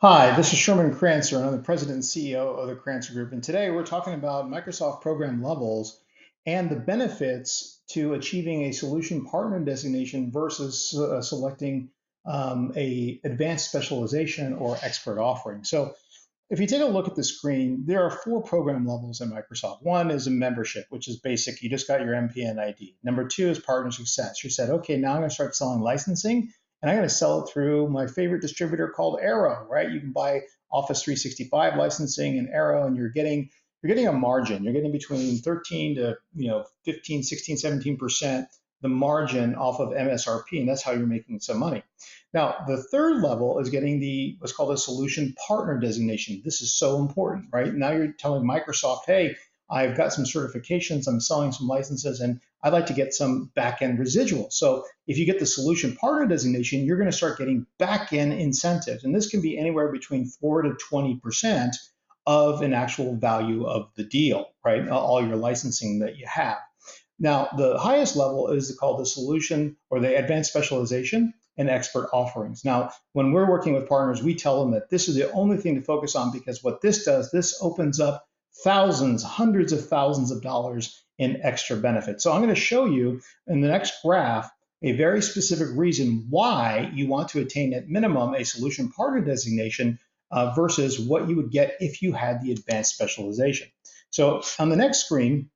Hi, this is Sherman Krancer, and I'm the President and CEO of the Krancer Group. And today we're talking about Microsoft program levels and the benefits to achieving a solution partner designation versus selecting a advanced specialization or expert offering. So if you take a look at the screen, there are four program levels in Microsoft. One is a membership, which is basic. You just got your MPN ID. Number two is partner success. You said, okay, now I'm going to start selling licensing, and I'm going to sell it through my favorite distributor called Arrow, right? You can buy Office 365 licensing in Arrow, and you're getting a margin. You're getting between 13 to 15, 16, 17% the margin off of MSRP, and that's how you're making some money. Now, the third level is getting the what's called a solution partner designation. This is so important, right? Now you're telling Microsoft, hey, I've got some certifications, I'm selling some licenses, and I'd like to get some back-end residual. So if you get the solution partner designation, you're going to start getting back-end incentives. And this can be anywhere between 4 to 20% of an actual value of the deal, right? All your licensing that you have. Now, the highest level is called the solution or the advanced specialization and expert offerings. Now, when we're working with partners, we tell them that this is the only thing to focus on because what this does, this opens up thousands, hundreds of thousands of dollars in extra benefits. So I'm going to show you in the next graph a very specific reason why you want to attain at minimum a solution partner designation versus what you would get if you had the advanced specialization. So on the next screen,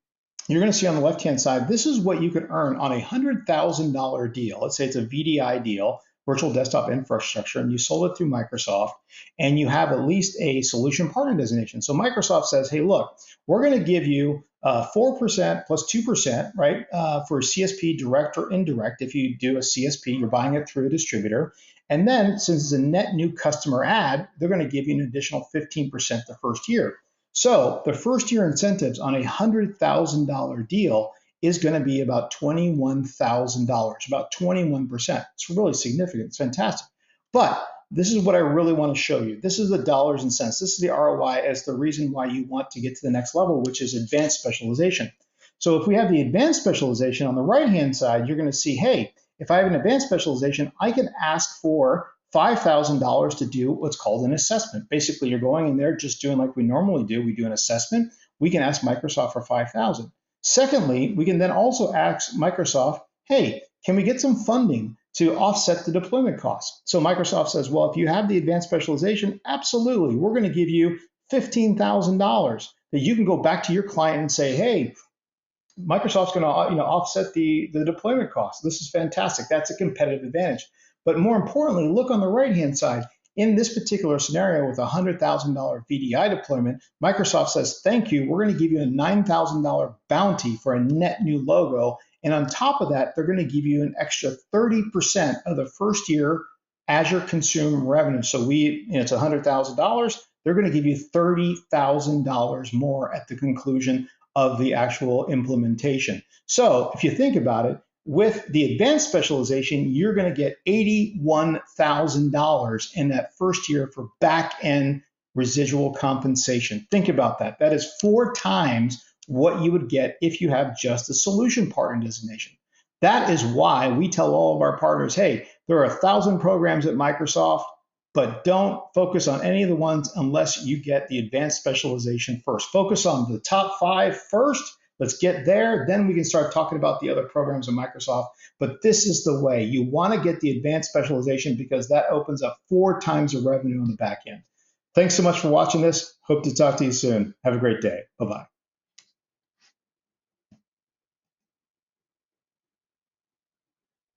you're going to see on the left-hand side, this is what you could earn on a $100,000 deal. Let's say it's a VDI deal, virtual desktop infrastructure, and you sold it through Microsoft, and you have at least a solution partner designation. So Microsoft says, hey, look, we're going to give you 4% plus 2%, right, for CSP direct or indirect. If you do a CSP, you're buying it through a distributor. And then since it's a net new customer add, they're going to give you an additional 15% the first year. So the first year incentives on a $100,000 deal is going to be about $21,000, about 21%. It's really significant. It's fantastic. But this is what I really want to show you. This is the dollars and cents. This is the ROI as the reason why you want to get to the next level, which is advanced specialization. So if we have the advanced specialization on the right-hand side, you're going to see, hey, if I have an advanced specialization, I can ask for $5,000 to do what's called an assessment. Basically, you're going in there just doing like we normally do. We do an assessment. We can ask Microsoft for $5,000. Secondly, we can then also ask Microsoft, hey, can we get some funding to offset the deployment costs? So Microsoft says, well, if you have the advanced specialization, absolutely, we're going to give you $15,000 that you can go back to your client and say, hey, Microsoft's going to offset the deployment costs. This is fantastic. That's a competitive advantage. But more importantly, look on the right-hand side. In this particular scenario with a $100,000 VDI deployment, Microsoft says, thank you, we're going to give you a $9,000 bounty for a net new logo. And on top of that, they're going to give you an extra 30% of the first year Azure consumed revenue. So it's $100,000. They're going to give you $30,000 more at the conclusion of the actual implementation. So if you think about it, with the advanced specialization, you're going to get $81,000 in that first year for back-end residual compensation. Think about that. That is 4 times what you would get if you have just a solution partner designation. That is why we tell all of our partners, hey, there are 1,000 programs at Microsoft, but don't focus on any of the ones unless you get the advanced specialization first. Focus on the top 5 first. Let's get there. Then we can start talking about the other programs of Microsoft. But this is the way. You want to get the advanced specialization because that opens up 4 times the revenue on the back end. Thanks so much for watching this. Hope to talk to you soon. Have a great day. Bye-bye.